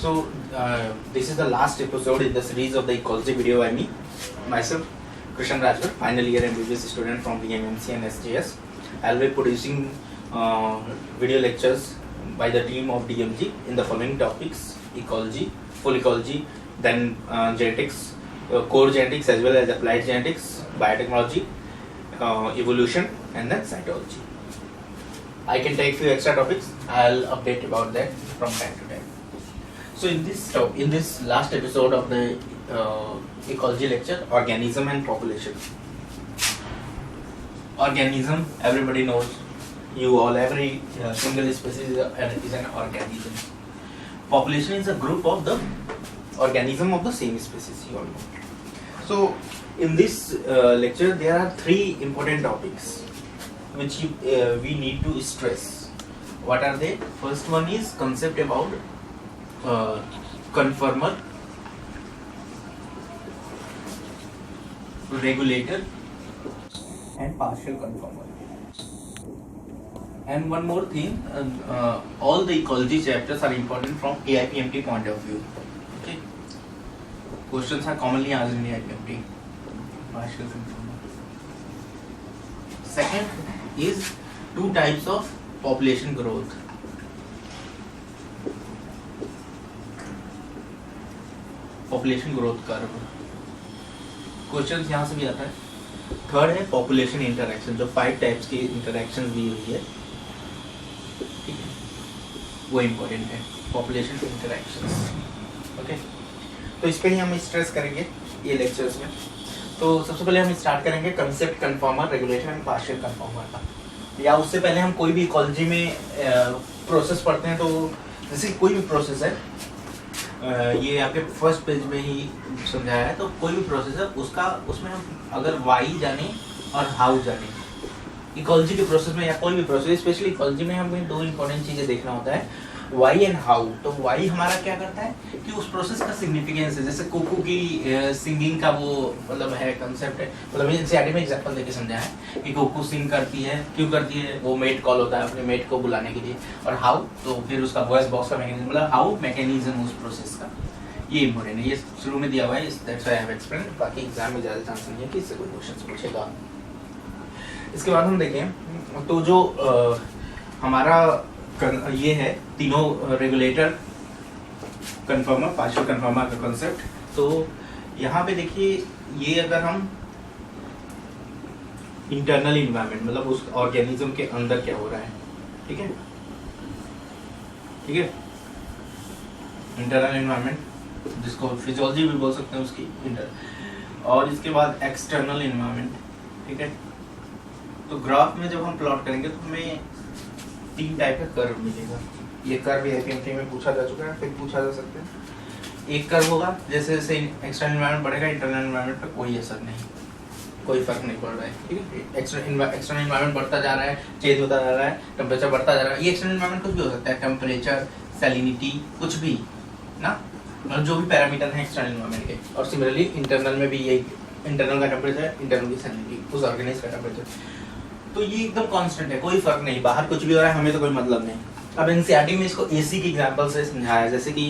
This is the last episode in the series of the ecology video by me, myself, Krishan Rajgar, final year MBBS student from BMMC and SJS. I'll be producing video lectures by the team of DMG in the following topics: ecology, full ecology, then genetics, core genetics as well as applied genetics, biotechnology, evolution, and then cytology. I can take few extra topics. I'll update about that from time to time. So in this last episode of the ecology lecture, organism and population. Organism, everybody knows. Every single species is an organism. Population is a group of the organism of the same species. You all know. So in this lecture, there are three important topics which we need to stress. What are they? First one is concept about conformer, regulator, and partial conformer. And one more thing, all the ecology chapters are important from AIPMT point of view. Okay, questions are commonly asked in AIPMT. Partial conformer. Second is two types of population growth. Population growth curve, questions यहाँ से भी आता है. Third है population interaction, जो 5 types की interaction दी हुई है, ठीक है, वो इम्पोर्टेंट है, पॉपुलेशन इंटरैक्शंस. ओके, तो इस पे ही हम स्ट्रेस करेंगे ये लेक्चर्स में. तो सबसे पहले हम स्टार्ट करेंगे concept conformer, regulation and partial conformer का. या उससे पहले हम कोई भी इकोलॉजी में प्रोसेस पढ़ते हैं, तो जैसे कोई भी प्रोसेस है, ये आपके फर्स्ट पेज में ही समझाया है. तो कोई भी प्रोसेस है उसमें हम अगर वाई जाने और हाउ जाने, इकोलॉजी के प्रोसेस में या कोई भी प्रोसेस, स्पेशली इकोलॉजी में हमें 2 इंपॉर्टेंट चीज़ें देखना होता है, वाई एंड हाउ. तो वाई हमारा क्या करता है कि उस प्रोसेस का सिग्निफिकेंस है. जैसे कुकू की सिंगिंग का वो मतलब है कंसेप्ट है, मतलब एनसीईआरटी में एग्जांपल देके समझाया है कि कुकू सिंग करती है, क्यों करती है, वो मेट कॉल होता है अपने मेट को बुलाने के लिए. और हाउ, तो फिर उसका वॉइस बॉक्स का मैकेनिज्म, मतलब हाउ मैकेनिज्म उस प्रोसेस का, ये इंपॉर्टेंट है. ये शुरू में दिया हुआ है, that's why I have explained. बाकी एग्जाम में ज़्यादा चांस नहीं है कि इससे कोई क्वेश्चन पूछेगा. इसके बाद हम देखें तो जो हमारा ये है तीनों रेगुलेटर, कन्फर्मर, पार्शियल कन्फर्मर का कंसेप्ट. तो यहाँ पे देखिए, ये अगर हम इंटरनल इन्वायरमेंट, मतलब उस ऑर्गेनिज्म के अंदर क्या हो रहा है, ठीक है, ठीक है, इंटरनल इन्वायरमेंट जिसको फिजियोलॉजी भी बोल सकते हैं उसकी इंटर. और इसके बाद एक्सटर्नल इन्वायरमेंट, ठीक है. तो ग्राफ में जब हम प्लॉट करेंगे तो हमें 3 टाइप का कर्व मिलेगा. ये कर्व आईपीएमटी में पूछा जा चुका है, फिर पूछा जा सकता है. एक कर्व होगा जैसे जैसे एक्सटर्नल इन्वायरमेंट बढ़ेगा, इंटरनल इन्वायरमेंट पर कोई असर नहीं, कोई फर्क नहीं पड़ रहा है, ठीक है. एक्सटर्नल इन्वायरमेंट बढ़ता जा रहा है, चेंज होता जा रहा है, टेम्परेचर बढ़ता जा रहा है. ये एक्सटर्नल इन्वायरमेंट कुछ भी हो सकता है, टेम्परेचर, सैलिनिटी, कुछ भी ना, मतलब जो भी पैरामीटर हैं एक्सटर्नल इन्वायरमेंट के. और सिमिलरली इंटरनल में भी यही, इंटरनल का टेम्परेचर, इंटरनल की सैलिनिटी, उस ऑर्गेनिज्म का टेम्परेचर. तो ये एकदम कांस्टेंट है, कोई फर्क नहीं, बाहर कुछ भी हो रहा है हमें तो कोई मतलब नहीं. अब एनसीईआरटी में इसको एसी की एग्जांपल से समझाया, जैसे कि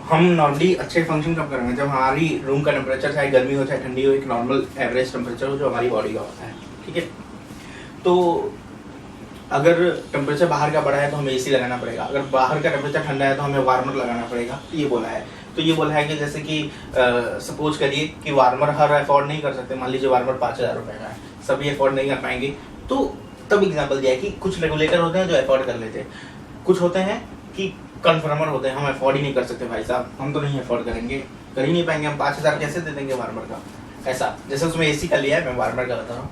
हम नॉर्मली अच्छे फंक्शन कब करेंगे, जब हमारी रूम का टेम्परेचर चाहे गर्मी हो चाहे ठंडी हो, एक नॉर्मल एवरेज टेम्परेचर हो जो हमारी बॉडी का होता है, ठीक है. तो अगर टेम्परेचर बाहर का बढ़ा है तो हमें एसी लगाना पड़ेगा, अगर बाहर का टेम्परेचर ठंडा है तो हमें वार्मर लगाना पड़ेगा. ये बोला है. तो ये बोला है कि जैसे कि सपोज करिए कि वार्मर हर अफोर्ड नहीं कर सकते. मान लीजिए वार्मर 5000 रुपये का है, सभी अफोर्ड नहीं कर पाएंगे. तो तब एग्जांपल दिया है कि कुछ रेगुलेटर होते हैं जो अफोर्ड कर लेते हैं, कुछ होते हैं कि कन्फर्मर होते हैं, हम अफोर्ड ही नहीं कर सकते. भाई साहब, हम तो नहीं अफोर्ड करेंगे, कर ही नहीं पाएंगे, हम 5000 कैसे दे देंगे वार्मर का. ऐसा जैसे उसमें एसी का लिया है, मैं वार्मर का बता रहा हूँ.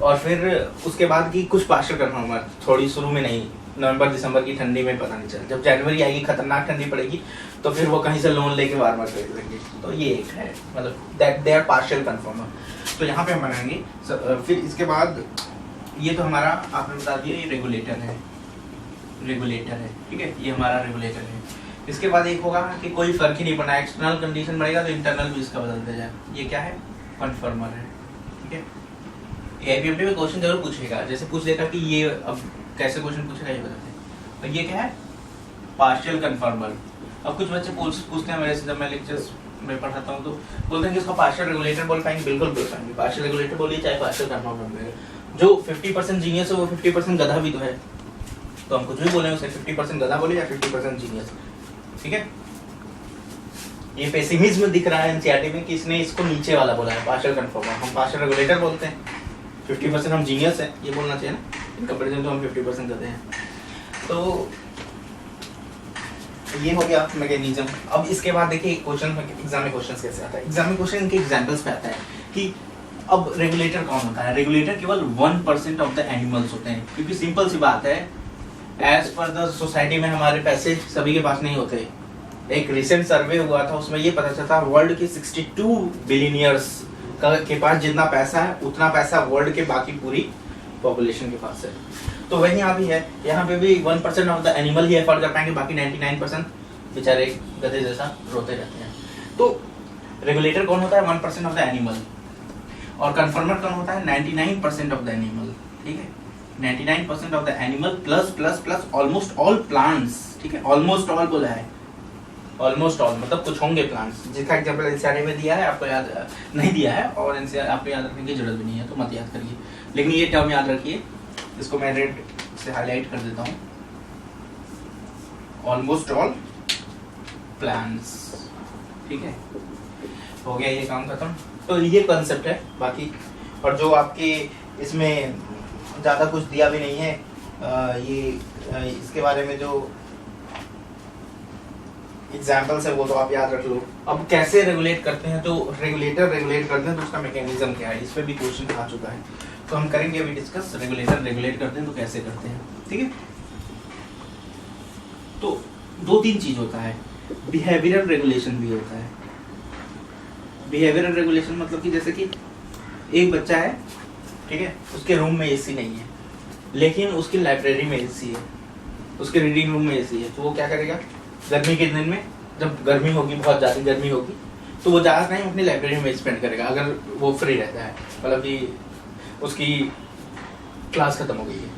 और फिर उसके बाद की कुछ पार्शियल कन्फर्मर, थोड़ी शुरू में नहीं, नवंबर दिसंबर की ठंडी में पता नहीं चला, जब जनवरी आएगी खतरनाक ठंडी पड़ेगी तो फिर वो कहीं से लोन लेके वार्मर खरीद लेंगे. तो ये एक है, मतलब that they are partial confirmer. तो यहाँ पे हम बनाएंगे. फिर इसके बाद ये तो हमारा आपने बता दिया, ये रेगुलेटर है, ठीक है, ये हमारा रेगुलेटर है. इसके बाद एक होगा कि कोई फर्क ही नहीं पड़ना, एक्सटर्नल कंडीशन बढ़ेगा तो इंटरनल भी इसका बदलते जाए. ये क्या है, कन्फर्मर है, ठीक है. एआईपीएमटी में क्वेश्चन जरूर पूछेगा, जैसे पूछ देगा कि ये अब कैसे क्वेश्चन पूछेगा ये बताते हैं. तो ये क्या है, पार्शियल कन्फर्मर. अब कुछ बच्चे पूछते हैं मेरे से, जब मैं लेक्चर्स में पढ़ाता हूँ तो बोलते हैं कि इसको पार्शियल रेगुलेटर बोल पाएंगे? बिल्कुल बोल पाएंगे, पार्शियल रेगुलेटर बोलिए चाहे पार्शियल कन्फर्मर बोलिए। जो 50% जीनियस है वो 50% गधा भी तो है, तो हम कुछ भी बोले उसे 50% गधा बोले या 50% जीनियस, ठीक है। ये पेसिमिज्म दिख रहा है एनसीईआरटी में कि इसने इसको नीचे वाला बोला है पार्शियल कन्फर्मर, हम पार्शियल रेगुलेटर बोलते हैं। 50% हम जीनियस है ये बोलना चाहिए ना, इन कंपैरिजन तो हम 50% गधे हैं। तो ये हो गया मैकेनिज्म। अब इसके बाद देखिए क्वेश्चन एग्जाम में क्वेश्चन कैसे आता है। एग्जाम में क्वेश्चन इनके एग्जांपल्स पे आता है कि अब रेगुलेटर कौन होता है। रेगुलेटर केवल 1% ऑफ द एनिमल्स होते हैं, क्योंकि सिंपल सी बात है, एज पर द सोसाइटी में हमारे पैसे सभी के पास नहीं होते। एक रिसेंट सर्वे हुआ था उसमें ये पता चलता वर्ल्ड के 62 बिलियनियर्स के पास जितना पैसा है उतना पैसा वर्ल्ड के बाकी पूरी पॉपुलेशन के पास है। तो वही यहाँ भी है, यहाँ पे भी 1% of the animal he effort कर पाएंगे, बाकी 99% बेचारे गधे जैसा रोते रहते हैं। तो रेगुलेटर कौन होता है? 1% ऑफ द एनिमल, और कन्फर्मर कौन होता है? 99% ऑफ द एनिमल, ठीक है। 99% of the animal plus plus plus almost all plants, ठीक है। ऑलमोस्ट ऑल बोला है, ऑलमोस्ट ऑल मतलब कुछ होंगे प्लांट्स, जिसका एग्जांपल एनसीईआरटी में दिया है, आपको याद नहीं दिया है और एनसीईआरटी आपको याद रखने की जरूरत भी नहीं है, तो मत याद करिए। लेकिन ये टर्म याद रखिए, इसको मैं रेड से हाईलाइट कर देता हूँ, ऑलमोस्ट ऑल प्लांट्स, ठीक है। हो गया ये काम खत्म। तो ये कॉन्सेप्ट है बाकी, और जो आपके इसमें ज़्यादा कुछ दिया भी नहीं है, ये इसके बारे में जो एग्जाम्पल्स है वो तो आप याद रख लो। अब कैसे रेगुलेट करते हैं, तो रेगुलेटर रेगुलेट करते हैं तो उसका मैकेनिज्म क्या है, इस पर भी क्वेश्चन आ चुका है, तो हम करेंगे अभी डिस्कस। रेगुलेटर रेगुलेट करते हैं तो कैसे करते हैं, ठीक है। तो 2-3 चीज होता है, बिहेवियरल रेगुलेशन भी होता है। बिहेवियरल रेगुलेशन मतलब कि जैसे कि एक बच्चा है, ठीक है, उसके रूम में एसी नहीं है, लेकिन उसकी लाइब्रेरी में एसी है, उसके रीडिंग रूम में एसी है, तो वो क्या करेगा? गर्मी के दिन में जब गर्मी होगी, बहुत ज़्यादा गर्मी होगी, तो वो ज़्यादा टाइम अपनी लाइब्रेरी में स्पेंड करेगा, अगर वो फ्री रहता है, मतलब कि उसकी क्लास खत्म हो गई है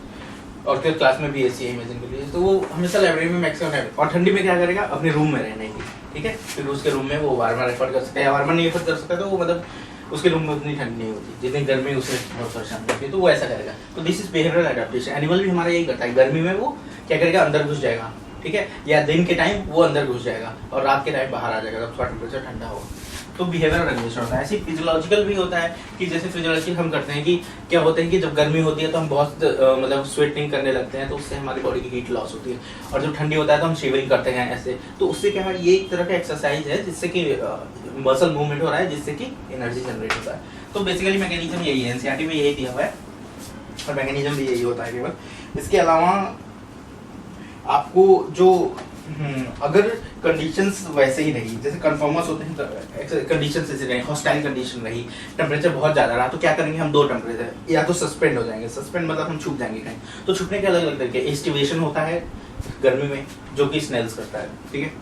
और फिर क्लास में भी एसी है इमेजिन के लिए, तो वो हमेशा लाइब्रेरी में मैक्सिमम रहेगा। और ठंडी में क्या करेगा? अपने रूम में रहने की, ठीक है। फिर उसके रूम में वो वार्मर एफर्ट कर सकता है, वार्मर नहीं एफर्ट कर सकता तो वो मतलब उसके रूम में उतनी ठंड नहीं होती, जितनी गर्मी उसमें बहुत परेशान होती है, तो वो ऐसा करेगा। तो this is behavioural adaptation. Animal भी हमारा यही करता है, गर्मी में वो क्या करेगा? अंदर घुस जाएगा, ठीक है, या दिन के टाइम वो अंदर घुस जाएगा और रात के टाइम बाहर आ जाएगा जब थोड़ा टेम्परेचर ठंडा होगा। तो बिहेवियरल रेगुलेशन होता है। ऐसे फिजियोलॉजिकल भी होता है कि जैसे फिजियोलॉजिकल हम करते हैं कि क्या होता है कि जब गर्मी होती है तो हम बहुत मतलब स्वेटिंग करने लगते हैं, तो उससे हमारी बॉडी की हीट लॉस होती है, और जब ठंडी होता है तो हम शिवरिंग करते हैं ऐसे, तो उससे क्या है? ये एक तरह का एक्सरसाइज है जिससे कि मसल मूवमेंट हो रहा है, जिससे कि एनर्जी जनरेट होता है। तो बेसिकली मैकेनिज्म यही है, एनसीईआरटी में यही दिया हुआ है और मैकेनिज्म भी यही होता है केवल। इसके अलावा आपको जो अगर कंडीशंस वैसे ही रही, जैसे कन्फर्मर्स होते हैं, कंडीशंस ऐसे रही, हॉस्टाइल कंडीशन रही, टेम्परेचर बहुत ज़्यादा रहा, तो क्या करेंगे हम? 2 टेम्परेचर, या तो सस्पेंड हो जाएंगे। सस्पेंड मतलब हम छुप जाएंगे कहीं। तो छुपने के अलग अलग तरीके, एस्टिवेशन होता है गर्मी में जो कि स्नेल्स करता है, ठीक है,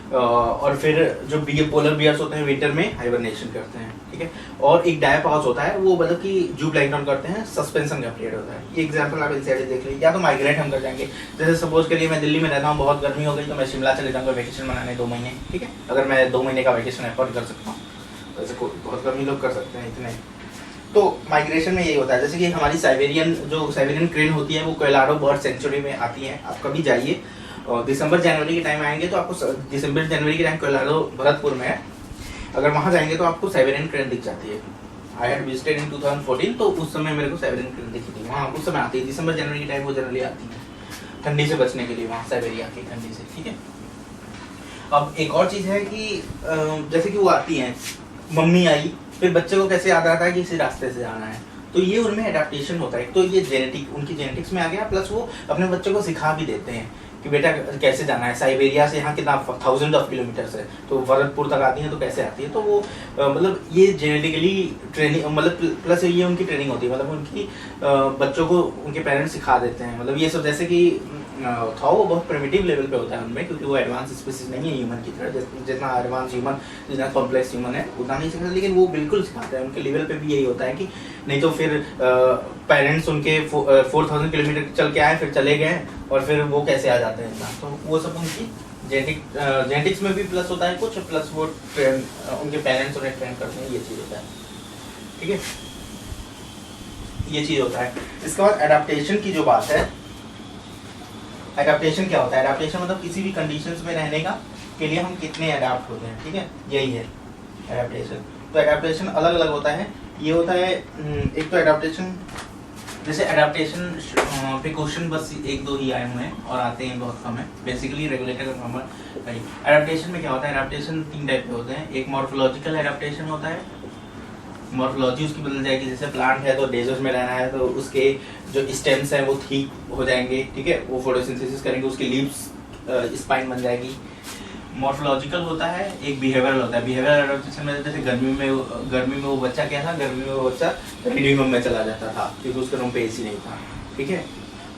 और फिर जो पोलर बियर्स होते हैं विंटर में हाइबरनेशन करते हैं, ठीक है, और एक डायपॉज होता है, वो मतलब कि जू प्लैंकटन करते हैं, सस्पेंशन का पीरियड होता है। ये एग्जांपल आप इनसे देख लीजिए। या तो माइग्रेट हम कर जाएंगे, जैसे सपोज करिए मैं दिल्ली में रहता हूँ, बहुत गर्मी हो गई तो मैं शिमला चले जाऊँगा वैकेशन मनाने 2 महीने, ठीक है, अगर मैं 2 महीने का वैकेशन एफोर्ड कर सकता हूँ, वैसे बहुत कम ही लोग कर सकते हैं इतने। तो माइग्रेशन में यही होता है, जैसे कि हमारी साइबेरियन क्रेन होती है, वो कोलोराडो बर्ड सेंचुरी में आती है। आप कभी जाइए और दिसंबर जनवरी के टाइम आएंगे तो आपको दिसंबर जनवरी के टाइम कोलोराडो भरतपुर में है, अगर वहाँ जाएंगे तो आपको साइबेरियन क्रेन दिख जाती है। आई हैड विजिटेड इन 2014, तो उस समय मेरे को साइबेरियन क्रेन दिखी थी वहाँ, उस समय आती है दिसंबर जनवरी के टाइम, वो जनरली आती है ठंडी से बचने के लिए, वहाँ साइबेरिया की ठंडी से, ठीक है। अब एक और चीज़ है कि जैसे कि वो आती हैं, मम्मी आई, फिर बच्चे को कैसे याद आता है कि इसी रास्ते से जाना है, तो ये उनमें एडेप्टेशन होता है। तो ये उनकी जेनेटिक्स में आ गया, प्लस वो अपने बच्चों को सिखा भी देते हैं कि बेटा कैसे जाना है। साइबेरिया से यहाँ कितना 1000 ऑफ किलोमीटर्स है, तो भरतपुर तक आती है तो कैसे आती है, तो वो मतलब ये जेनेटिकली ट्रेनिंग, मतलब प्लस ये उनकी ट्रेनिंग होती है, मतलब उनकी बच्चों को उनके पेरेंट्स सिखा देते हैं। मतलब ये सब जैसे कि था वो बहुत प्रिमिटिव लेवल पे होता है उनमें, क्योंकि वो एडवांस स्पीसीज नहीं है ह्यूमन की तरह, जितना एडवांस ह्यूमन, जितना कॉम्प्लेक्स ह्यूमन है उतना नहीं सिखाते, लेकिन वो बिल्कुल सिखाते हैं। उनके लेवल पे भी यही होता है कि नहीं तो फिर पेरेंट्स उनके 4000 किलोमीटर चल के आए, फिर चले गए, और फिर वो कैसे आ जाते हैं इंसान, तो वो सब उनकी जेनेटिक्स में भी प्लस होता है कुछ, प्लस वो उनके पेरेंट्स उन्हें ट्रेन करते हैं, ये चीज़ होता है, ठीक है, ये चीज़ होता है। इसके बाद एडाप्टेशन की जो बात है, एडाप्टेशन क्या होता है? एडाप्टेशन मतलब किसी भी कंडीशंस में रहने का के लिए हम कितने अडाप्ट होते हैं, ठीक है, यही है एडाप्टेशन। तो एडाप्टेशन अलग अलग होता है, ये होता है एक तो एडाप्टेशन, जैसे एडाप्टेशन प्रिकॉशन बस एक दो ही आए हुए हैं और आते हैं बहुत कम है, बेसिकली रेगुलेटर का नंबर। एडाप्टेशन में क्या होता है? एडाप्टेशन 3 टाइप के होते हैं। एक मॉर्फोलॉजिकल एडाप्टेशन होता है, मॉर्फोलॉजी उसकी बदल जाएगी, जैसे प्लांट है तो डेजर्ट में रहना है तो उसके जो स्टेम्स हैं वो ठीक हो जाएंगे, ठीक है, वो फोटोसिंथेसिस करेंगे, उसकी लीव्स स्पाइन बन जाएगी। मॉर्फोलॉजिकल होता है, एक बिहेवियरल होता है। बिहेवियरल एडाप्टेशन में जैसे गर्मी में वो बच्चा क्या था, गर्मी में वो बच्चा रीडिंग रूम में चला जाता था क्योंकि उसके रूम पे एसी नहीं था, ठीक है,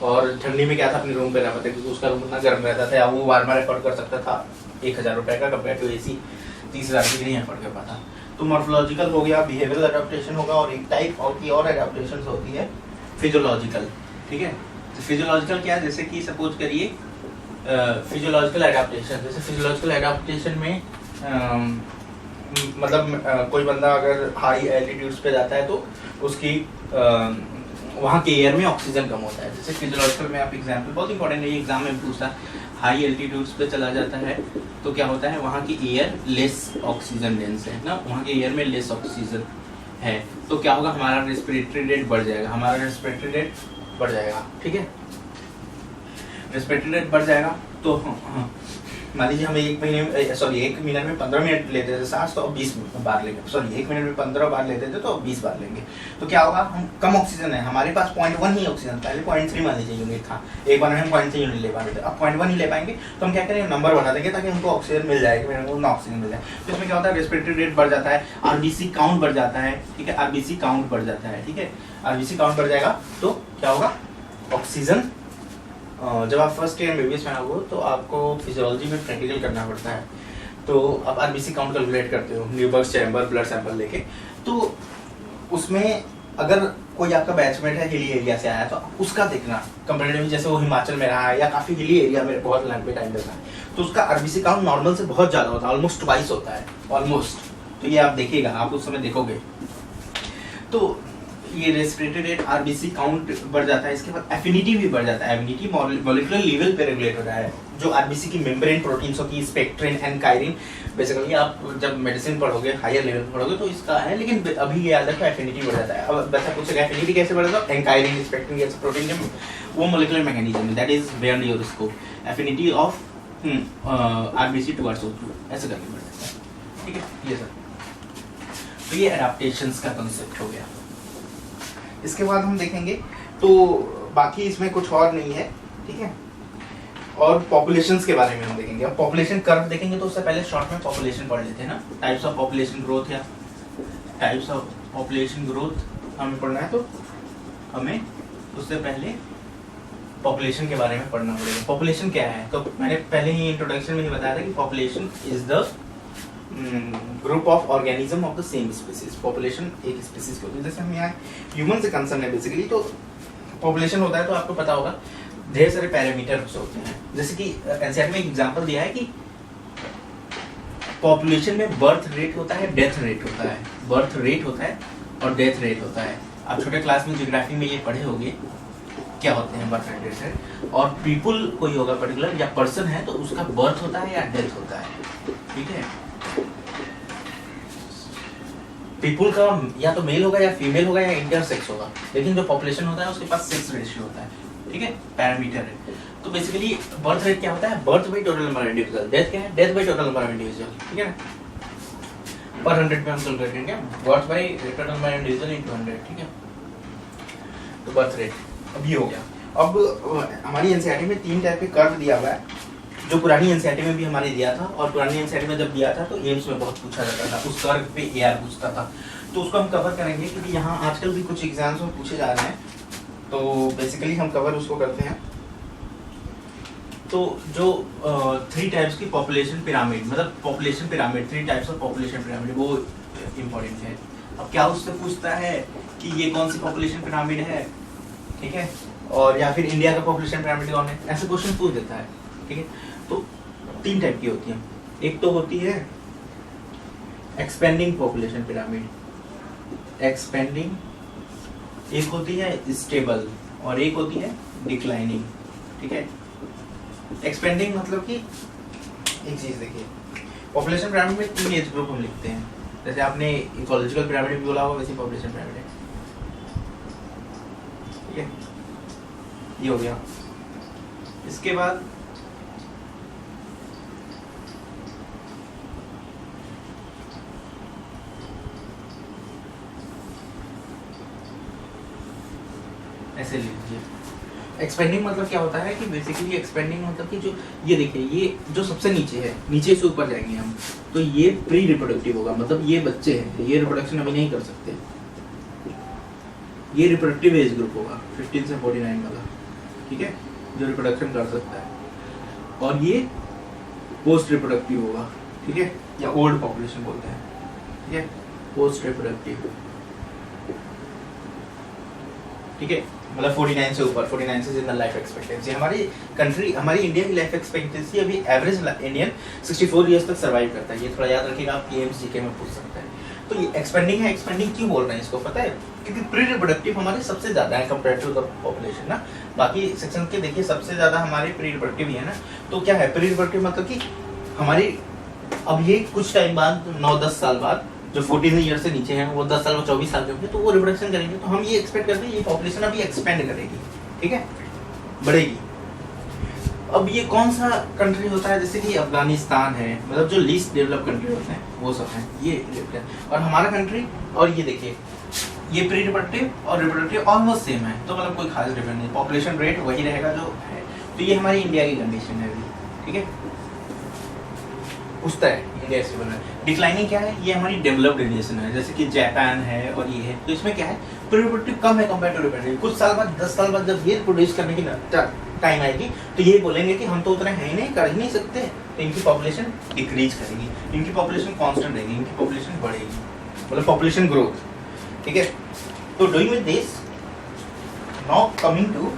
और ठंडी में क्या था, अपने रूम पे रह पाता क्योंकि उसका रूम इतना गर्म रहता था, या वो बार बार एफोर्ड कर सकता था 1000 रुपये का कंपेयर टू एसी 30,000 की नहीं एफोर्ड कर पाता। तो मॉर्फोलॉजिकल हो गया, बिहेवियरल एडाप्टेशन होगा, और एक टाइप और एडाप्टेशन होती है फिजियोलॉजिकल, ठीक है। तो फिजियोलॉजिकल क्या है, जैसे कि सपोज करिए फिजियोलॉजिकल एडाप्टेशन, जैसे फिजियोलॉजिकल एडाप्टेशन में मतलब कोई बंदा अगर हाई एल्टीट्यूड्स पे जाता है तो उसकी वहाँ के एयर में ऑक्सीजन कम होता है। जैसे फिजियोलॉजिकल में आप एग्जाम्पल, बहुत इंपॉर्टेंट है ये, एग्जाम में पूछता, हाई एल्टीट्यूड्स पे चला जाता है तो क्या होता है, वहाँ की एयर लेस ऑक्सीजन डेंस है ना, वहाँ के एयर में लेस ऑक्सीजन है, तो क्या होगा, हमारा रेस्पिरेटरी रेट बढ़ जाएगा, ठीक है, रेस्पिरेटरी रेट बढ़ जाएगा। तो मान लीजिए हम एक मिनट में 15 मिनट लेते थे सांस, तो अब 20 बार लेंगे, एक मिनट में 15 बार लेते थे तो अब 20 बार लेंगे, तो क्या होगा, हम कम ऑक्सीजन है, हमारे पास 0.1 ही ऑक्सीजन, पहले 0.3 मान लीजिए यूनिट था, एक बार में हम 0.3 यूनिट ले पा रहे थे, अब 0.1 ही ले पाएंगे, तो हम क्या करेंगे, नंबर बढ़ा देंगे ताकि उनको ऑक्सीजन मिल जाए, उनको ऑक्सीजन मिल जाए। तो इसमें क्या होता है, रेस्पिरेटरी रेट बढ़ जाता है, आरबीसी काउंट बढ़ जाता है, ठीक है, आरबीसी काउंट बढ़ जाता है, ठीक है, आरबीसी काउंट बढ़ जाएगा तो क्या होगा, ऑक्सीजन। जब आप फर्स्ट ईयर एमबीबीएस में आओगे तो आपको फिजियोलॉजी में प्रैक्टिकल करना पड़ता है, तो आप आरबीसी काउंट कैलकुलेट करते हो, न्यूबर्ग्स चैम्बर ब्लड सैंपल लेके, तो उसमें अगर कोई आपका बैचमेट है हिली एरिया से आया तो उसका देखना कंपेरेटिवली, जैसे वो हिमाचल में रहा है या काफ़ी हिली एरिया में बहुत लंबे टाइम तक रहा है, तो उसका आरबीसी काउंट नॉर्मल से बहुत ज़्यादा होता है, ऑलमोस्ट ट्वाइस होता है, ऑलमोस्ट। तो ये आप देखिएगा, आप उस समय देखोगे तो ये रेस्पिरेटरी रेट, आरबीसी काउंट बढ़ जाता है। इसके बाद एफिनिटी भी बढ़ जाता है, एफिनिटी मॉलिक्यूलर लेवल पे रेगुलेट हो रहा है, जो आरबीसी की मेम्ब्रेन प्रोटीन्स होती है, स्पेक्ट्रिन एंड कायरिन, बेसिकली आप जब मेडिसिन पढ़ोगे हायर लेवल पढ़ोगे तो इसका है, लेकिन अभी ये याद रखो एफिनिटी बढ़ जाता है। अब बच्चा पूछेगा एफिनिटी कैसे बढ़ेगा, एंकायरिन स्पेक्ट्रिन जैसे प्रोटीन वो molecular mechanism, that is beyond your scope, affinity of RBC towards O2 ऐसे करके बढ़ जाता है, ठीक है, ये सर। तो ये एडाप्टेशंस का कांसेप्ट हो गया। इसके बाद हम देखेंगे तो बाकी इसमें कुछ और नहीं है, ठीक है, और पॉपुलेशंस के बारे में हम देखेंगे। अब पॉपुलेशन कर्व देखेंगे तो उससे पहले शॉर्ट में पॉपुलेशन पढ़ लेते हैं ना, टाइप्स ऑफ पॉपुलेशन ग्रोथ, या टाइप्स ऑफ पॉपुलेशन ग्रोथ हमें पढ़ना है, तो हमें उससे पहले पॉपुलेशन के बारे में पढ़ना पड़ेगा। पॉपुलेशन क्या है, तो मैंने पहले ही इंट्रोडक्शन में ही बताया था कि population is the group of organism of the same species. Population एक स्पीसीज की होती है, जैसे हम यहाँ ह्यूमन से कंसर्न है बेसिकली, तो पॉपुलेशन होता है तो आपको पता होगा ढेर सारे पैरामीटर्स होते हैं, जैसे कि एनसीईआरटी में एक एग्जांपल दिया है कि पॉपुलेशन में बर्थ रेट होता है, डेथ रेट होता है, बर्थ रेट होता है और डेथ रेट होता है। आप छोटे क्लास में ज्योग्राफी में ये पढ़े होंगे क्या होते हैं बर्थ रेट, डेथ रेट, और पीपुल कोई होगा पर्टिकुलर या पर्सन है तो उसका बर्थ होता है या डेथ होता है, ठीक है। पीपुल का या तो मेल होगा या फीमेल होगा या इंटरसेक्स होगा, लेकिन जो पॉपुलेशन होता है उसके पास सेक्स रेशियो होता है, ठीक है, पैरामीटर है। तो बेसिकली बर्थ रेट क्या होता है, birth by total number of individual, death क्या है, death by total number of individual, ठीक है, पर 100 पे हम कैलकुलेट करेंगे, birth by total number of individual into 100, ठीक है। तो बर्थ रेट अब ये हो गया। अब हमारी एनसीईआरटी में 3 टाइप के कर्व दिया हुआ है, जो पुरानी एनसीईआरटी में भी हमारे दिया था, और पुरानी एनसीईआरटी में जब दिया था तो एम्स में बहुत पूछा जाता था, उस कर्व पे एआर पूछता था, तो उसको हम कवर करेंगे क्योंकि यहाँ आजकल भी कुछ एग्जाम्स में पूछे जा रहे हैं, तो बेसिकली हम कवर उसको करते हैं। तो जो 3 टाइप्स की पॉपुलेशन पिरामिड, मतलब population pyramid, 3 types of population pyramid, वो इम्पोर्टेंट है। अब क्या उससे पूछता है कि ये कौन सी पॉपुलेशन पिरामिड है, ठीक है, और या फिर इंडिया का पॉपुलेशन पिरामिड कौन है, ऐसे क्वेश्चन पूछ देता है। ठीक है, तो 3 टाइप की होती हैं। एक तो होती है एक्सपेंडिंग पॉपुलेशन पिरामिड, एक्सपेंडिंग, एक होती है स्टेबल और एक होती है डिक्लाइनिंग। ठीक है, एक्सपेंडिंग मतलब कि एक चीज देखिए, पॉपुलेशन पिरामिड में 3 एज ग्रुप हम लिखते हैं, जैसे आपने इकोलॉजिकल पिरामिड भी बोला होगा, वैसे पॉपुलेशन पिरामिड है। ठीक है, ये हो गया। इसके बाद ऐसे लिख लीजिए, एक्सपेंडिंग मतलब क्या होता है कि बेसिकली एक्सपेंडिंग मतलब कि जो ये देखिए, ये जो सबसे नीचे है, नीचे से ऊपर जाएंगे हम, तो ये प्री रिप्रोडक्टिव होगा, मतलब ये बच्चे हैं, ये रिप्रोडक्शन अभी नहीं कर सकते, ये रिप्रोडक्टिव एज ग्रुप होगा 15 से 49 वाला। ठीक है, जो रिप्रोडक्शन कर सकता है, और ये पोस्ट रिप्रोडक्टिव होगा। ठीक है, या ओल्ड पॉपुलेशन बोलते हैं। ठीक है, पोस्ट रिप्रोडक्टिव। ठीक है, मतलब 49 से ऊपर, 49 से जितना लाइफ एक्सपेक्टेंसी। हमारी कंट्री, हमारी इंडिया की लाइफ एक्सपेक्टेंसी अभी एवरेज इंडियन 64 ईयर्स तक सर्वाइव करता है। ये थोड़ा याद रखिएगा, आप PMCK में पूछ सकते हैं। तो ये एक्सपेंडिंग है, एक्सपेंडिंग क्यों बोल रहे हैं इसको पता है? क्योंकि प्री रिप्रोडक्टिव हमारे सबसे ज्यादा है कंपेयर टू द पॉपुलेशन ना। बाकी सेक्शन के देखिए सबसे ज्यादा हमारे प्री रिप्रोडक्टिव ही है ना। तो क्या है प्री रिप्रोडक्टिव मतलब कि हमारी अब ये कुछ टाइम बाद 9-10 साल बाद जो 14 ईयर से नीचे हैं वो 10 साल और 24 साल के होंगे, तो वो रिप्रोडक्शन करेंगे। तो हम ये एक्सपेक्ट करते हैं ये पॉपुलेशन अभी एक्सपेंड करेगी। ठीक है, बढ़ेगी। अब ये कौन सा कंट्री होता है? जैसे कि अफगानिस्तान है, मतलब जो लीस्ट डेवलप कंट्री होते हैं वो सब है ये। और हमारा कंट्री, और ये देखिए ये प्री रिप्रोडक्टिव और रिप्रोडक्टिव ऑलमोस्ट सेम है, तो मतलब कोई खास डिफरेंस नहीं, पॉपुलेशन रेट वही रहेगा जो है। तो ये हमारी इंडिया की कंडीशन है अभी। ठीक है, पूछता है इंडिया से बना। डिक्लाइनिंग क्या है? ये हमारी डेवलप्ड नेशन है, जैसे कि जापान है और ये है। तो इसमें क्या है, प्री रिप्रोडक्टिव कम है कंपेयर टू रिप्रोडक्टिव। कुछ साल बाद, 10 साल बाद जब ये प्रोड्यूस करने की टाइम आएगी तो ये बोलेंगे कि हम तो उतने हैं ही नहीं, कर ही नहीं सकते, तो इनकी पॉपुलेशन डिक्रीज करेगी, इनकी पॉपुलेशन कांस्टेंट रहेगी, इनकी पॉपुलेशन बढ़ेगी, मतलब पॉपुलेशन ग्रोथ। ठीक है, तो doing with this now coming to,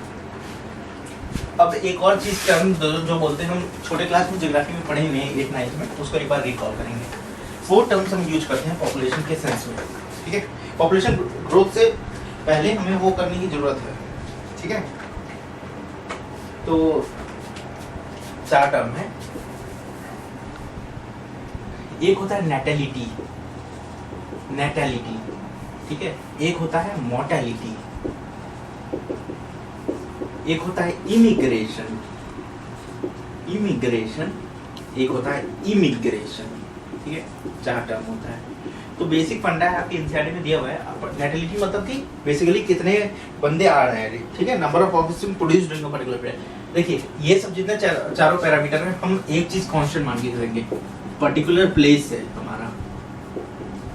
अब एक और चीज टर्म जो बोलते हैं हम छोटे क्लास में ज्योग्राफी में पढ़े हुए हैं 8-9 में, उसको एक बार रिकॉल करेंगे। 4 टर्म्स हम यूज करते हैं पॉपुलेशन के सेंस में। ठीक है, पॉपुलेशन ग्रोथ से पहले हमें वो करने की जरूरत है। ठीक है, तो 4 टर्म है। एक होता है नेटेलिटी, नेटेलिटी। ठीक है, एक होता है मोर्टेलिटी, एक होता है इमिग्रेशन, इमिग्रेशन, एक होता है इमिग्रेशन। ठीक है, 4 टर्म होता है। तो बेसिक फंडा है आपके एनसीईआरटी में दिया हुआ है। नेटिलिटी मतलब कि बेसिकली कितने बंदे आ रहे हैं। ठीक है, number of office produce doing a particular period. देखिए ये सब जितने चारों पैरामीटर हैं हम एक चीज कांस्टेंट मान के चलेंगे, पर्टिकुलर प्लेस है हमारा,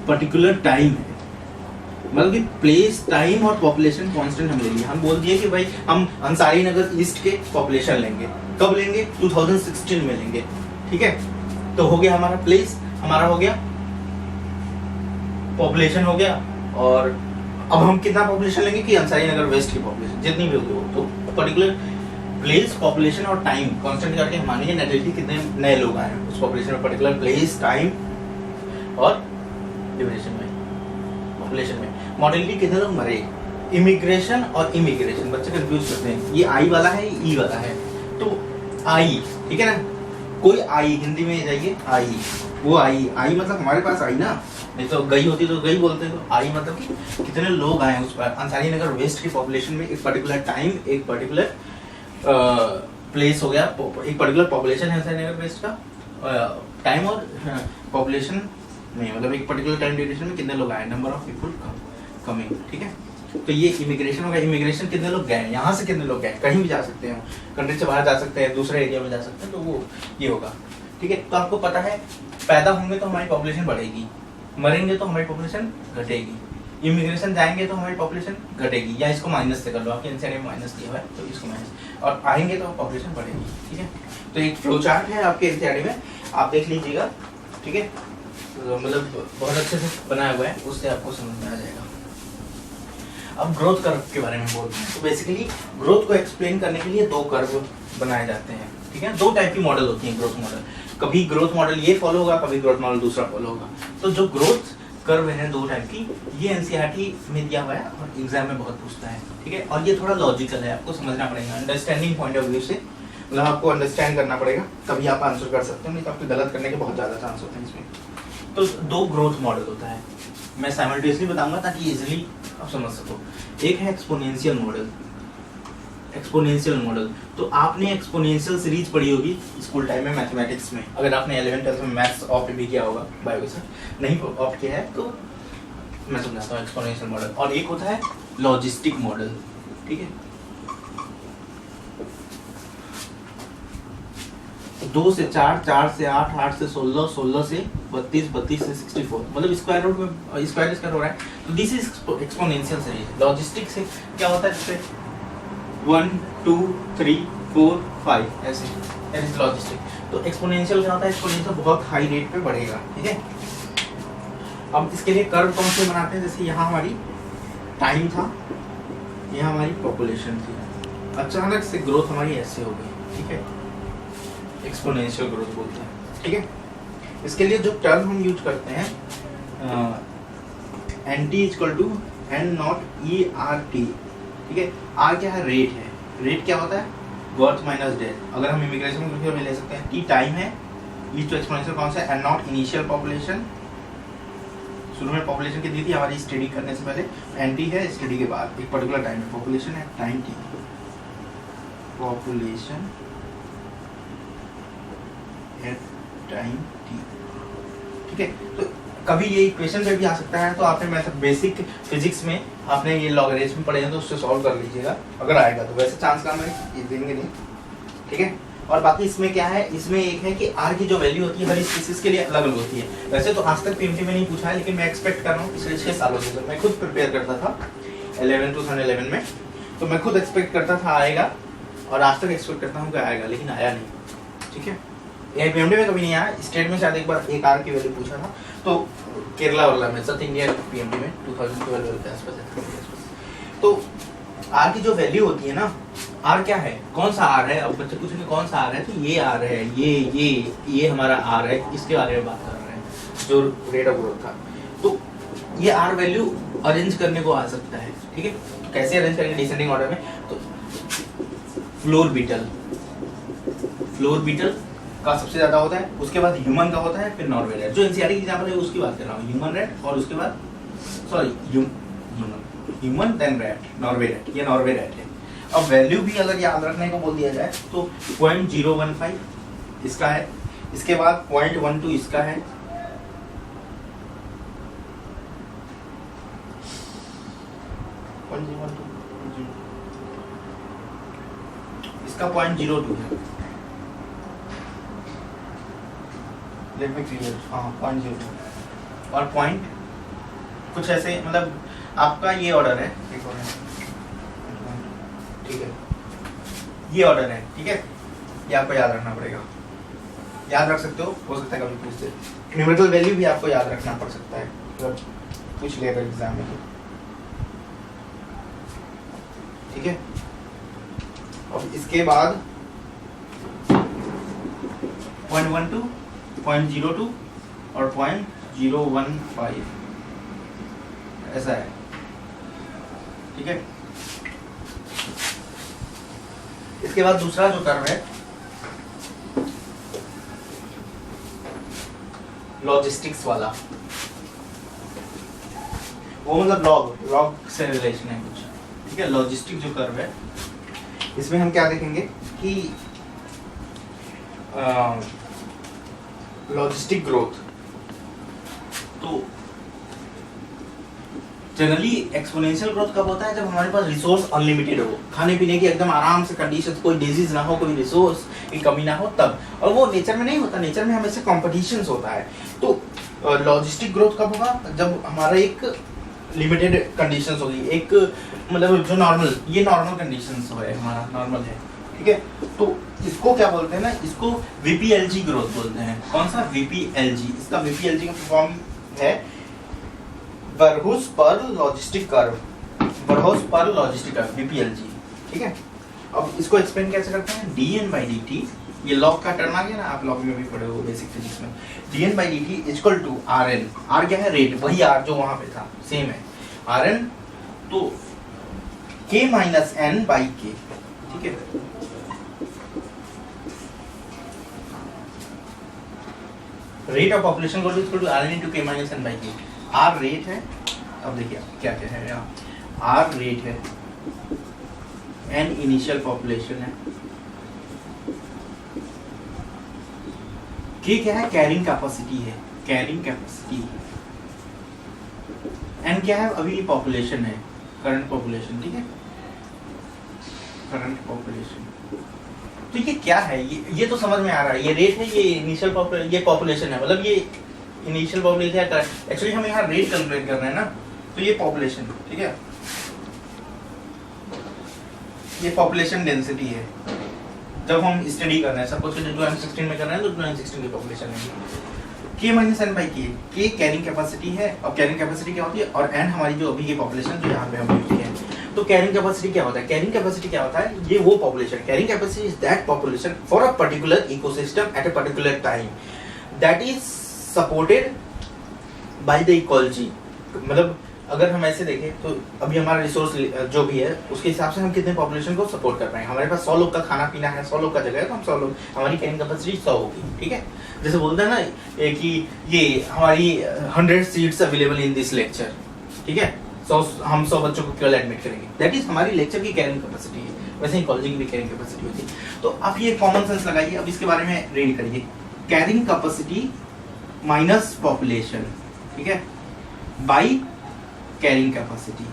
पर्टिकुलर टाइम है, मतलब कि प्लेस, टाइम और पॉपुलेशन कांस्टेंट हम लेंगे। हम बोल दिए कि भाई हम अंसारी नगर ईस्ट के पॉपुलेशन लेंगे, कब लेंगे? 2016 में लेंगे। ठीक है, तो हो गया हमारा प्लेस, हमारा हो गया पॉपुलेशन हो गया, और अब हम कितना पॉपुलेशन लेंगे कि अंसारी नगर वेस्ट की पॉपुलेशन जितनी भी होगी वो, तो पर्टिकुलर प्लेस, पॉपुलेशन और टाइम कांस्टेंट करके हम मानेंगे नेटिलिटी कितने नए लोग आए हैं उस पॉपुलेशन में, पर्टिकुलर प्लेस, टाइम और ड्यूरेशन में, पॉपुलेशन में। मोर्टेलिटी कितने लोग मरे। इमिग्रेशन और इमिग्रेशन बच्चे कंफ्यूज करते हैं, ये आई वाला है, ई वाला है। तो आई, ठीक है ना, कोई आई, हिंदी में जाइए आई, वो आई, आई मतलब हमारे पास आई ना, नहीं तो गई होती तो गई बोलते। तो आई मतलब कि कितने लोग आए उस पर अंसारी नगर वेस्ट की पॉपुलेशन में, एक पर्टिकुलर टाइम, एक पर्टिकुलर प्लेस हो गया, एक पर्टिकुलर पॉपुलेशन है अंसारी नगर वेस्ट का, टाइम और पॉपुलेशन में, मतलब एक पर्टिकुलर टाइम ड्यूरेशन में कितने लोग आए, नंबर ऑफ पीपल कमिंग। ठीक है, तो ये इमिग्रेशन होगा। इमिग्रेशन कितने लोग गए, यहाँ से कितने लोग गए, कहीं भी जा सकते हैं, कंट्री से बाहर जा सकते हैं, दूसरे एरिया में जा सकते हैं, तो वो ये होगा। ठीक है, तो आपको पता है पैदा होंगे तो हमारी पॉपुलेशन बढ़ेगी, मरेंगे तो हमारी पॉपुलेशन घटेगी, इमिग्रेशन जाएंगे तो हमारी पॉपुलेशन घटेगी, या इसको माइनस से कर लो, आपके एनसीईआरटी में माइनस दिया हुआ है तो इसको माइनस, और आएंगे तो पॉपुलेशन बढ़ेगी। ठीक है, तो एक फ्लो चार्ट है आपके एनसीईआरटी में, आप देख लीजिएगा। ठीक है, तो मतलब बहुत अच्छे से बनाया हुआ है, उससे आपको समझ में आ जाएगा। अब ग्रोथ कर्व के बारे में बोलते हैं। तो बेसिकली ग्रोथ को एक्सप्लेन करने के लिए दो कर्व बनाए जाते हैं, ठीक है। दो टाइप की मॉडल होती है ग्रोथ मॉडल, कभी ग्रोथ मॉडल ये फॉलो होगा, कभी ग्रोथ मॉडल दूसरा फॉलो होगा। तो जो ग्रोथ कर्व है दो टाइप की, ये एनसीईआरटी में दिया हुआ है और एग्जाम में बहुत पूछता है, ठीक है। और ये थोड़ा लॉजिकल है, आपको समझना पड़ेगा अंडरस्टैंडिंग पॉइंट ऑफ व्यू से, मतलब आपको अंडरस्टैंड करना पड़ेगा, तभी आप आंसर कर सकते हो, नहीं तो आपके गलत करने के बहुत ज़्यादा चांस होते हैं इसमें। तो दो ग्रोथ मॉडल होता है, मैं साइमल्टेनियसली बताऊंगा ताकि इजीली आप समझ सको। एक है एक्सपोनेंशियल मॉडल। एक्सपोनेंशियल मॉडल, तो आपने एक्सपोनेंशियल सीरीज पढ़ी होगी स्कूल टाइम में मैथमेटिक्स में, अगर आपने 11th 12th में मैथ्स ऑप्ट भी किया होगा, बायो के साथ नहीं ऑप्ट किया है तो मैं समझाता हूँ एक्सपोनेंशियल मॉडल। और एक होता है लॉजिस्टिक मॉडल, ठीक है। 2 से 4, 4 से 8, 8 से 16, 16 से 32, 32 से 64, मतलब स्क्वायर रूट में स्क्वायर हो रहा है। तो this is exponential series. Logistic से क्या होता है, जैसे 1 2 3 4 5 ऐसे, दैट इज लॉजिस्टिक। तो एक्सपोनेंशियल क्या होता है, एक्सपोनेंशियल बहुत हाई रेट पे बढ़ेगा, ठीक है। अब इसके लिए कर्व कौन से बनाते हैं, जैसे यहाँ हमारी टाइम था, यहाँ हमारी पॉपुलेशन थी, अचानक से ग्रोथ हमारी ऐसे हो गई, ठीक है, एक्सपोनेंशियल ग्रोथ बोलते हैं, ठीक है। इसके लिए जो टर्म हम यूज करते हैं NT equal to N not ERT, ठीक है। R क्या है, रेट है, रेट क्या होता है, बर्थ माइनस डेथ। अगर हम इमिग्रेशन में ले सकते हैं, T टाइम है, E तो एक्सपोनेंशियल कौन सा है, N नॉट इनिशियल पॉपुलेशन, शुरू में पॉपुलेशन कितनी थी हमारी स्टडी करने से पहले, NT है स्टडी के बाद एक पर्टिकुलर टाइम है, पॉपुलेशन है time T, population time T, ठीक है। तो कभी ये इक्वेशन पे भी आ सकता है, तो आपने मैथ बेसिक फिजिक्स में आपने ये लॉगरिथम पढ़े हैं तो उससे सॉल्व कर लीजिएगा अगर आएगा तो, वैसे चांस कम है ये देंगे नहीं, ठीक है। और बाकी इसमें क्या है, इसमें एक है कि R की जो वैल्यू होती है हर स्पीसीज के लिए अलग अलग होती है। वैसे तो आज तक PMT में नहीं पूछा है, लेकिन मैं एक्सपेक्ट कर रहा हूँ पिछले 6 सालों से, जब मैं खुद प्रिपेयर करता था 2011 में, तो मैं खुद एक्सपेक्ट करता था आएगा, और आज तक एक्सपेक्ट करता हूँ कि आएगा, लेकिन आया नहीं, ठीक है। ये PMT में कभी नहीं आया, स्टेट में शायद एक बार एक R की वैल्यू पूछा था, तो केरला वाला में साउथ इंडिया PMT में 2012 के आसपास। तो R की जो वैल्यू होती है ना, R क्या है, कौन सा R है, अब बच्चे पूछेंगे कौन सा R है, तो ये R है, ये हमारा R है, इसके बारे में बात कर रहे हैं, जो रेट ऑफ ग्रोथ था। तो ये R वैल्यू अरेंज करने को आ सकता है, ठीक है। तो कैसे अरेंज करेंगे, डिसेंडिंग ऑर्डर में। तो फ्लोर बीटल का सबसे ज्यादा होता है, उसके बाद ह्यूमन का होता है, फिर नॉर्वे रैट। जो एनसीईआरटी की एग्जांपल है उसकी बात कर रहा हूँ, ह्यूमन रैट, और उसके बाद human then rat, Norway rat, ये नॉर्वे रैट है। अब वैल्यू भी अगर याद रखने को बोल दिया जाए तो 0.015 इसका है, इसके बाद 0.12 इसका है, इसका 0.02 है, लेट मी क्लियर, हाँ 0.02 और पॉइंट कुछ ऐसे, मतलब आपका ये ऑर्डर है, एक और है, ठीक है, ये ऑर्डर है, ठीक है। ये आपको याद रखना पड़ेगा, याद रख सकते हो सकता है कभी पूछते, न्यूमेरिकल वैल्यू भी आपको याद रखना पड़ सकता है, मतलब पूछ लेगा एग्जाम में, ठीक है। अब इसके बाद 0.12, 0.02 और 0.015 ऐसा है, ठीक है। इसके बाद दूसरा जो कर्व है लॉजिस्टिक्स वाला, वो मतलब लॉग से रिलेशन है कुछ, ठीक है। लॉजिस्टिक जो कर्व है, इसमें हम क्या देखेंगे कि लॉजिस्टिक ग्रोथ, तो जनरली एक्सपोनेंशियल ग्रोथ कब होता है, जब हमारे पास रिसोर्स अनलिमिटेड हो, खाने पीने की एकदम आराम से कंडीशंस, कोई डिजीज ना हो, कोई रिसोर्स की कमी ना हो, तब। और वो नेचर में नहीं होता, नेचर में हमेशा कॉम्पिटिशन्स होता है। तो लॉजिस्टिक ग्रोथ कब होगा, जब हमारा एक लिमिटेड कंडीशंस होगी, एक मतलब जो नॉर्मल, ये नॉर्मल कंडीशंस है, हमारा नॉर्मल है, ठीक है। तो इसको क्या बोलते हैं ना, इसको VPLG ग्रोथ बोलते हैं। कौन सा, VPLG। इसका VPLG का फॉर्म है वर्हुस पर लॉजिस्टिक कर्व, वरहाउस पर लॉजिस्टिका, बीपीएलजी, ठीक है। अब इसको एक्सप्लेन कैसे करते हैं, dN by dt, ये लॉग का टर्म आ गया ना, आप लॉग में भी पढ़े हो बेसिक फिजिक्स में, dN by dt equal to Rn, R क्या है, रेट, वही R जो वहां पे था सेम है, Rn तो K minus N by K, ठीक है। Rate of population growth equal to Rn into K minus N by K, R rate है, अब देखिए क्या क्या है यहाँ, R रेट है, N इनिशियल पॉपुलेशन है, K क्या है, कैरिंग कैपेसिटी है, कैरिंग कैपेसिटी, N क्या है, अभी पॉपुलेशन है, करंट पॉपुलेशन, ठीक है, करंट पॉपुलेशन। तो ये क्या है, ये तो समझ में आ रहा है, ये रेट है, ये इनिशियल पॉपुलेशन, ये पॉपुलेशन है, मतलब ये इनिशियल पॉपुलेशन है, एक्चुअली हम यहाँ रेट कैलकुलेट कर रहे हैं ना, तो ये पॉपुलेशन, ठीक है, ये पॉपुलेशन डेंसिटी है। जब हम स्टडी कर रहे हैं, सपोज 2016 में कर रहे हैं तो 2016 की पॉपुलेशन है, K minus N by K carrying capacity है, और कैरिंग कैपेसिटी क्या होती है, और N हमारी जो अभी की पॉपुलेशन जो यहाँ पे हम यूज किए हैं। तो कैरिंग कैपेसिटी क्या होता है, कैरिंग कैपेसिटी क्या होता है, ये वो population, carrying capacity is that population for a particular ecosystem at a particular time that is supported by the ecology. मतलब अगर हम ऐसे देखें तो अभी हमारा रिसोर्स जो भी है उसके हिसाब से हम कितने पॉपुलेशन को सपोर्ट कर रहे हैं। हमारे पास 100 लोग का खाना पीना है, 100 लोग का जगह है, तो हम 100 लोग, हमारी कैरिंग कैपेसिटी 100 होगी, ठीक है। जैसे बोलते हैं ना कि ये हमारी 100 seats available in this lecture, ठीक है, 100 हम 100 बच्चों को केवल एडमिट करेंगे, दैट इज हमारी लेक्चर की कैरिंग कैपेसिटी है। वैसे ही कॉलेजिंग की भी कैरिंग कैपेसिटी होती है। तो आप ये कॉमन सेंस लगाइए, अब इसके बारे में रीड करिए, कैरिंग कैपेसिटी माइनस पॉपुलेशन, ठीक है, बाई कैरिंग कैपेसिटी,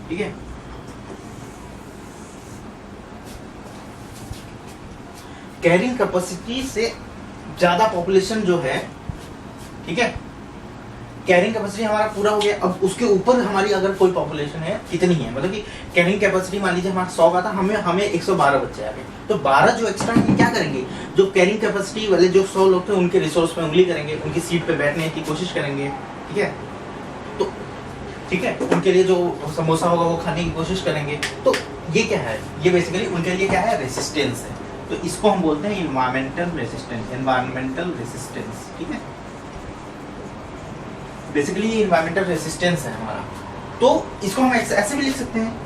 ठीक है। कैरिंग कैपेसिटी से ज्यादा पॉपुलेशन जो है, ठीक है, कैरिंग कैपेसिटी हमारा पूरा हो गया। अब उसके ऊपर हमारी अगर कोई पॉपुलेशन है, कितनी है, मतलब कि कैरिंग कैपेसिटी मान लीजिए हमारा 100 का था, हमें 112 बच्चे आ गए, तो 12 जो एक्स्ट्रा है क्या करेंगे, जो कैरिंग कैपेसिटी वाले जो 100 लोग थे उनके रिसोर्स में उंगली करेंगे, उनकी सीट पे बैठने की कोशिश करेंगे, ठीक है, तो ठीक है, उनके लिए जो समोसा होगा वो खाने की कोशिश करेंगे। तो ये क्या है, ये बेसिकली उनके लिए क्या है, रेसिस्टेंस है। तो इसको हम बोलते हैं एनवायरमेंटल रेसिस्टेंस, एनवायरमेंटल रेसिस्टेंस, ठीक है, बेसिकली ये एनवायरमेंटल रेसिस्टेंस है हमारा। तो इसको हम ऐसे भी लिख सकते हैं,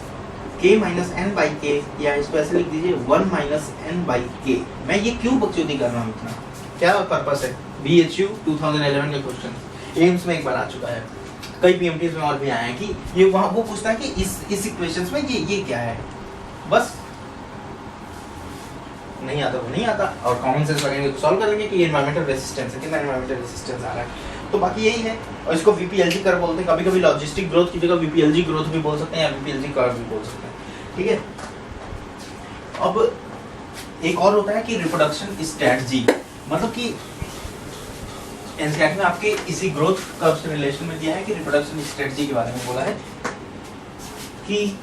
K minus N by K, या इसको ऐसे लिख दीजिए 1 माइनस N बाई K। मैं ये क्यों बकचोदी कर रहा हूँ इतना, क्या पर्पस है, BHU 2011 का क्वेश्चन एम्स में एक बार आ चुका है, कई PMTs में और भी आए हैं कि ये वहाँ वो पूछता है कि इस इक्वेशंस में ये क्या है, बस नहीं आता तो नहीं आता, और कॉमन सेंस लगेंगे तो सॉल्व करेंगे कि एनवायरमेंटल रेसिस्टेंस है, कितना एनवायरमेंटल रेसिस्टेंस आ रहा है। तो बाकी यही है, और इसको VPLG कर्व बोलते हैं, कभी कभी लॉजिस्टिक ग्रोथ की जगह VPLG ग्रोथ भी बोल सकते हैं, या VPLG कर्व भी बोल सकते हैं, ठीक है। अब एक और होता है कि रिप्रोडक्शन स्ट्रेटजी, मतलब कि एनसीईआरटी में आपके इसी ग्रोथ कर्व से रिलेशन में दिया है कि रिप्रोडक्शन स्ट्रेटजी के बारे में बोला है कि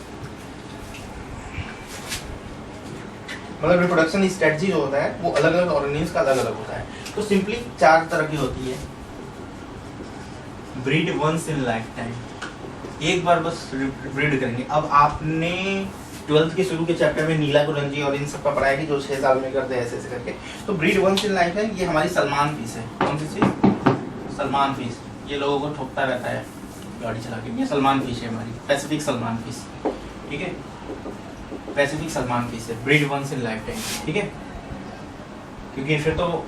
मतलब रिप्रोडक्शन स्ट्रेटजी जो होता है वो अलग अलग ऑर्गेनिज्म का अलग अलग होता है। तो सिंपली 4 तरह की होती है। Breed once in life time, एक बार बस ब्रीड करेंगे। अब आपने 12th के शुरू के चैप्टर में नीला कुरंजी और इन सब का पढ़ाया कि जो 6 साल में करते हैं ऐसे ऐसे करके। तो breed once in life time, ये हमारी सलमान फीस है। कौन सी चीज, सलमान फीस, ये लोगों को ठोकता रहता है गाड़ी चला के, ये सलमान फिश है हमारी, पैसिफिक सलमान फिश, ठीक है, पैसिफिक सलमान फिश है, breed once in life time, ठीक है। क्योंकि फिर तो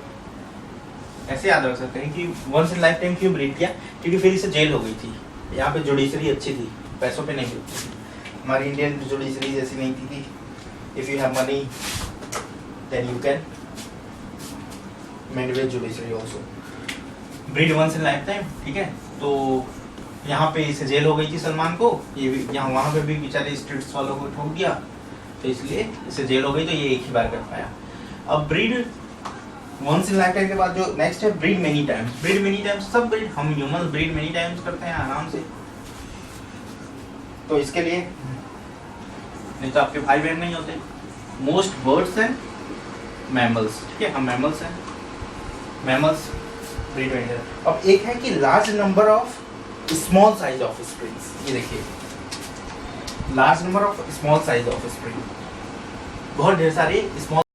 ऐसे याद रख सकते हैं कि वंस इन लाइफ टाइम क्यों ब्रीड किया, क्योंकि फिर इसे जेल हो गई थी। यहाँ पे जुडिशरी अच्छी थी, पैसों पे नहीं थी, हमारी इंडियन जुडिशरी जैसी नहीं थी। If you have money then you can manipulate judiciary also. Breed once in life time, ठीक है। तो यहाँ पे इसे जेल हो गई थी सलमान को, ये भी यहाँ वहाँ पे भी बेचारे स्ट्रीट्स वालों को ठोक दिया, तो इसलिए इसे जेल हो गई, तो ये एक ही बार कर पाया। अब breed once in life time के बाद जो नेक्स्ट है breed many times. Breed many times, सब ब्रीड हम ह्यूमन ब्रीड मेनी टाइम्स करते हैं आराम से। तो इसके लिए नहीं तो आपके भाई बहन नहीं होते। मोस्ट बर्ड्स हैं मैमल्स, ठीक है, हम मैमल्स हैं, मैमल्स ब्रीड मेनी टाइम्स। अब एक है कि large number of small size of springs, ये देखिए large number of small size of spring, बहुत ढेर सारी स्मॉल